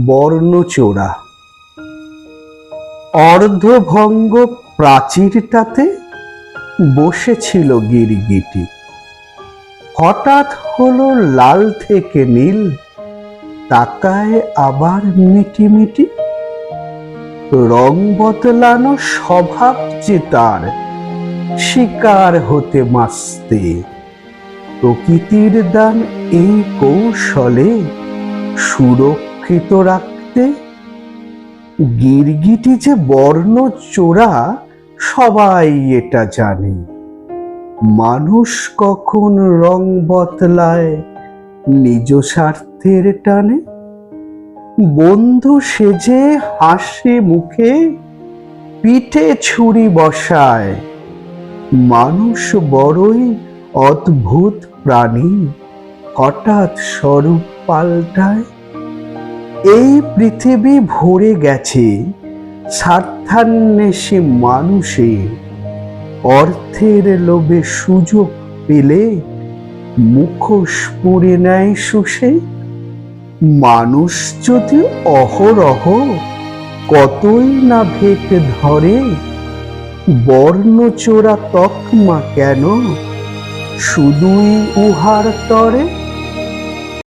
বর্ণচোরা। অর্ধভঙ্গ প্রাচীরটাতে বসেছিল গিরগিটি। হঠাৎ হলো লাল থেকে নীল, তাকায় আবার মিটিমিটি। রং বদলানো স্বভাব যে তার, শিকার হতে মাস্তে। প্রকৃতির দান এই কৌশলে সুরক্ষিত রাখতে। গিরগিটি যে বর্ণচোরা সবাই এটা জানে। মানুষ কখন রং বদলায় নিজ স্বার্থের টানে। বন্ধু সেজে হাসি মুখে পিঠে ছুরি বসায়। মানুষ বড়ই অদ্ভুত প্রাণী, হঠাৎ স্বরূপ পাল্টায়। এই পৃথিবী ভরে গেছে স্বার্থান্বেষী মানুষে। অর্থের লোভে সুযোগ পেলে মুখোশ পরে নেয় শুষে। মানুষ যদি অহরহ কতই না ভেট ধরে, বর্ণচোরা তকমা কেন শুধুই উহার তরে।